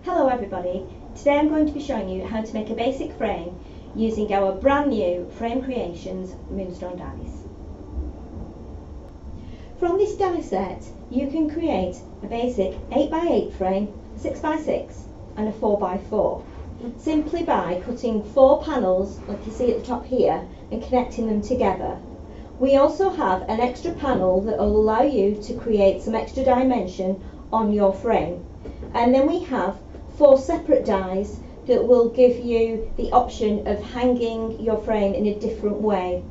Hello everybody, today I'm going to be showing you how to make a basic frame using our brand new Frame Creations Moonstone dies. From this die set you can create a basic 8x8 frame, 6x6 and a 4x4 simply by cutting 4 panels like you see at the top here and connecting them together. We also have an extra panel that will allow you to create some extra dimension on your frame, and then we have 4 separate dies that will give you the option of hanging your frame in a different way.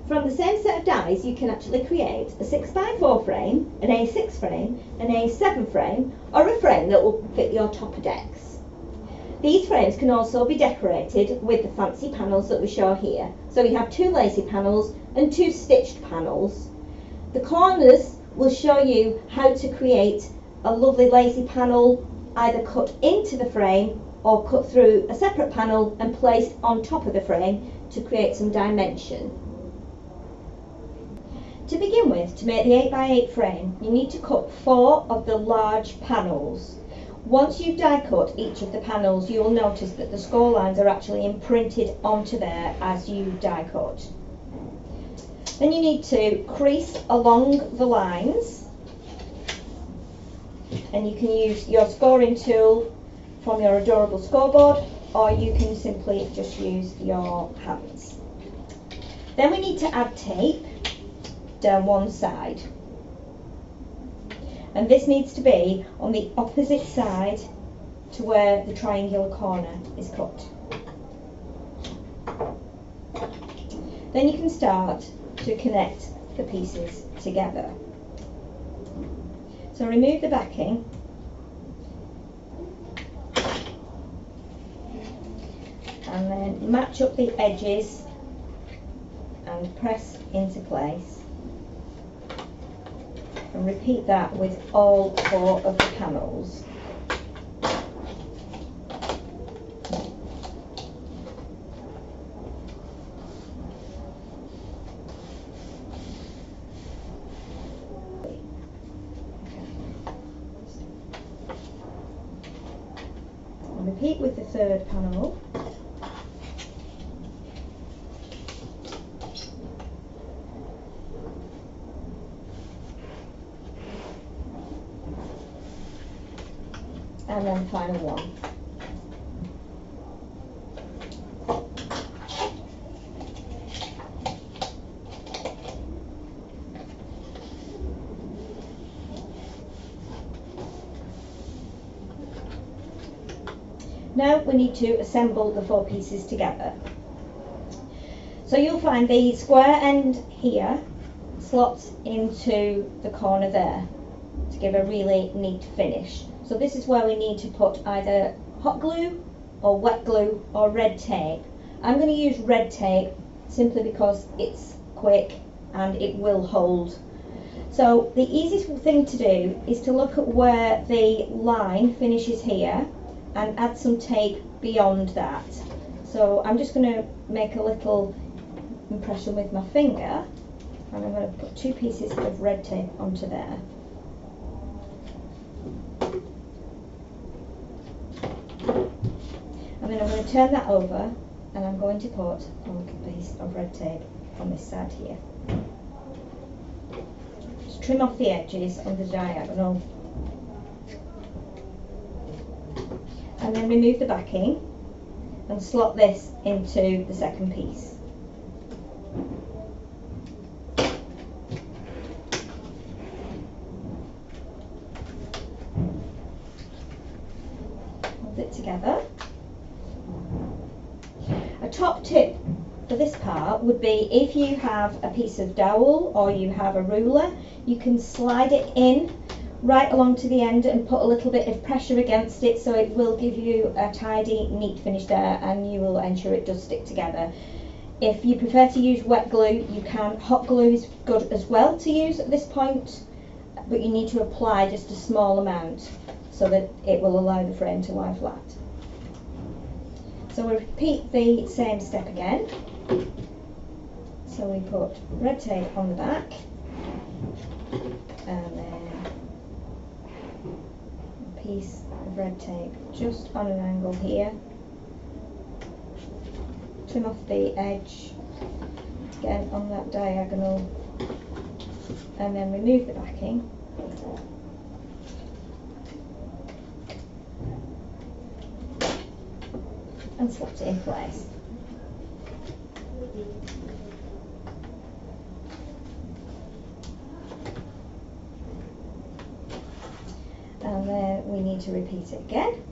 From the same set of dies you can actually create a 6x4 frame, an A6 frame, an A7 frame, or a frame that will fit your topper decks. These frames can also be decorated with the fancy panels that we show here. So we have 2 lacy panels and 2 stitched panels. The corners will show you how to create a lovely lacy panel either cut into the frame or cut through a separate panel and placed on top of the frame to create some dimension. To begin with, to make the 8x8 frame, you need to cut 4 of the large panels. Once you've die cut each of the panels, you will notice that the score lines are actually imprinted onto there as you die cut. Then you need to crease along the lines, and you can use your scoring tool from your adorable scoreboard, or you can simply just use your hands. Then we need to add tape down one side, and this needs to be on the opposite side to where the triangular corner is cut. Then you can start to connect the pieces together. So remove the backing and then match up the edges and press into place, and repeat that with all 4 of the panels. Repeat with the 3rd panel. And then the final one. Now we need to assemble the 4 pieces together. So you'll find the square end here slots into the corner there to give a really neat finish. So this is where we need to put either hot glue or wet glue or red tape. I'm going to use red tape simply because it's quick and it will hold. So the easiest thing to do is to look at where the line finishes here and add some tape beyond that. So I'm just going to make a little impression with my finger, and I'm going to put 2 pieces of red tape onto there. And then I'm going to turn that over and I'm going to put a little piece of red tape on this side here. Just trim off the edges on the diagonal. And then remove the backing and slot this into the second piece. Hold it together. A top tip for this part would be, if you have a piece of dowel or you have a ruler, you can slide it in right along to the end and put a little bit of pressure against it, so it will give you a tidy, neat finish there, and you will ensure it does stick together. If you prefer to use wet glue, you can. Hot glue is good as well to use at this point, but you need to apply just a small amount so that it will allow the frame to lie flat. So we repeat the same step again. So we put red tape on the back, and then piece of red tape just on an angle here, trim off the edge again on that diagonal, and then remove the backing. And slot it in place. And then we need to repeat it again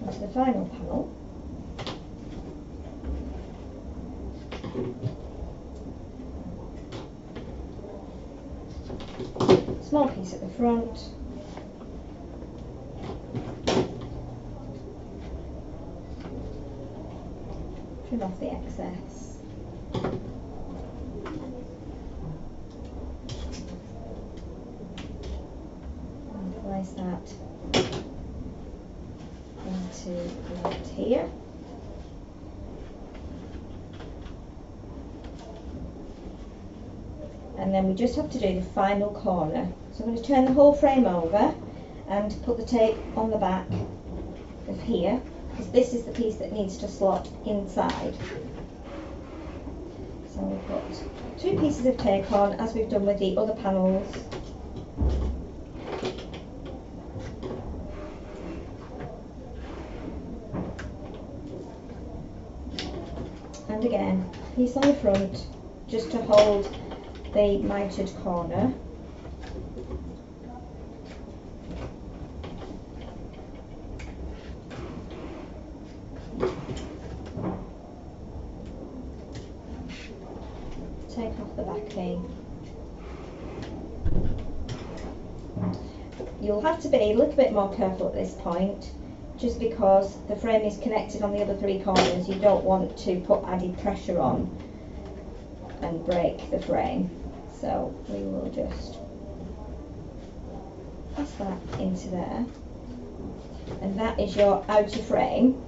onto the final panel. Small piece at the front. Trim off the excess. And place that into right here. And then we just have to do the final corner. So I'm going to turn the whole frame over and put the tape on the back of here, because this is the piece that needs to slot inside. So we put 2 pieces of tape on, as we've done with the other panels. And again, piece on the front just to hold the mounted corner. Take off the backing. You'll have to be a little bit more careful at this point, just because the frame is connected on the other 3 corners. You don't want to put added pressure on and break the frame. So we will just pass that into there, and that is your outer frame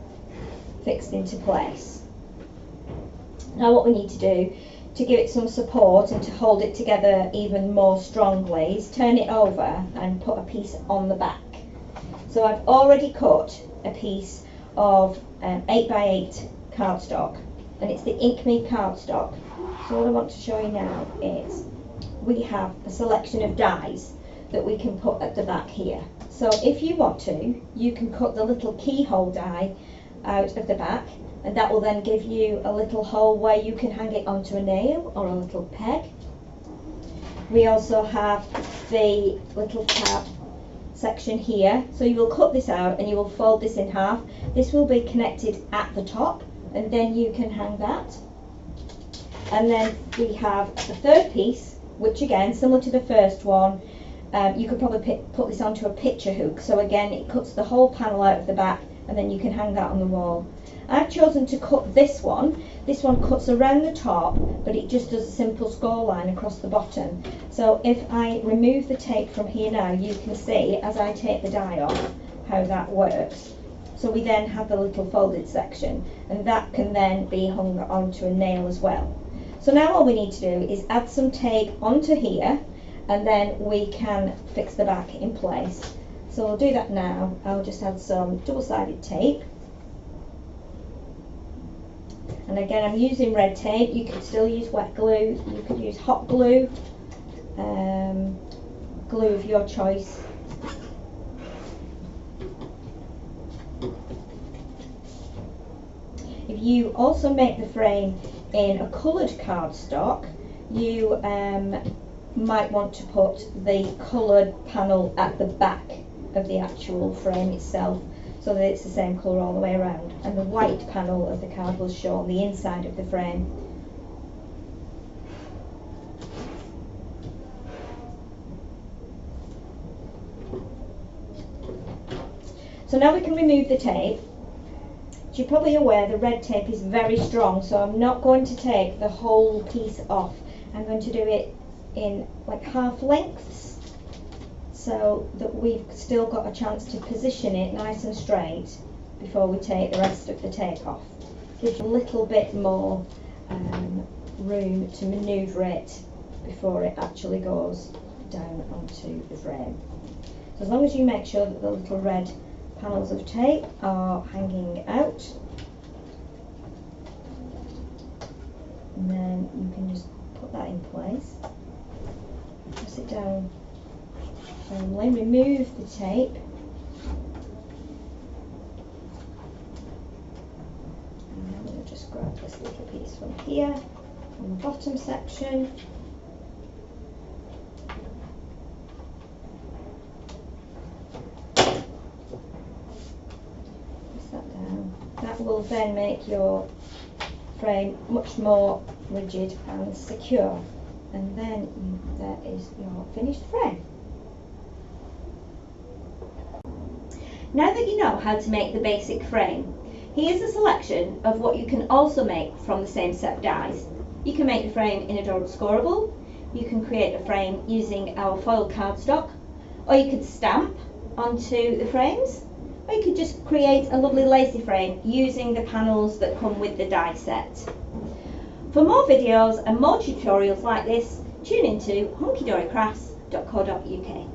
fixed into place. Now what we need to do to give it some support and to hold it together even more strongly is turn it over and put a piece on the back. So I've already cut a piece of 8x8 cardstock, and it's the Inkme cardstock. So what I want to show you now is we have a selection of dies that we can put at the back here. So if you want to, you can cut the little keyhole die out of the back, and that will then give you a little hole where you can hang it onto a nail or a little peg. We also have the little tab section here, so you will cut this out and you will fold this in half. This will be connected at the top, and then you can hang that. And then we have the third piece, which again, similar to the first one, you could probably put this onto a picture hook. So again, it cuts the whole panel out of the back, and then you can hang that on the wall. I've chosen to cut this one. This one cuts around the top, but it just does a simple score line across the bottom. So if I remove the tape from here now, you can see as I take the die off how that works. So we then have the little folded section, and that can then be hung onto a nail as well. So now all we need to do is add some tape onto here, and then we can fix the back in place. So we'll do that now. I'll just add some double-sided tape. And again, I'm using red tape. You could still use wet glue. You could use hot glue, glue of your choice. If you also make the frame in a coloured cardstock, you might want to put the coloured panel at the back of the actual frame itself, so that it's the same colour all the way around, and the white panel of the card will show on the inside of the frame. So now we can remove the tape. As you're probably aware, the red tape is very strong, so I'm not going to take the whole piece off. I'm going to do it in like half lengths, so that we've still got a chance to position it nice and straight before we take the rest of the tape off. Gives you a little bit more room to manoeuvre it before it actually goes down onto the frame. So as long as you make sure that the little red panels of tape are hanging out, and then you can just put that in place, press it down firmly, remove the tape, and I'm going to just grab this little piece from here, from the bottom section. That will then make your frame much more rigid and secure, and then there is your finished frame. Now that you know how to make the basic frame, here's a selection of what you can also make from the same set of dies. You can make the frame in a double scoreable, you can create a frame using our foil cardstock, or you could stamp onto the frames, or you could just create a lovely lacy frame using the panels that come with the die set. For more videos and more tutorials like this, tune into hunkydorycrafts.co.uk.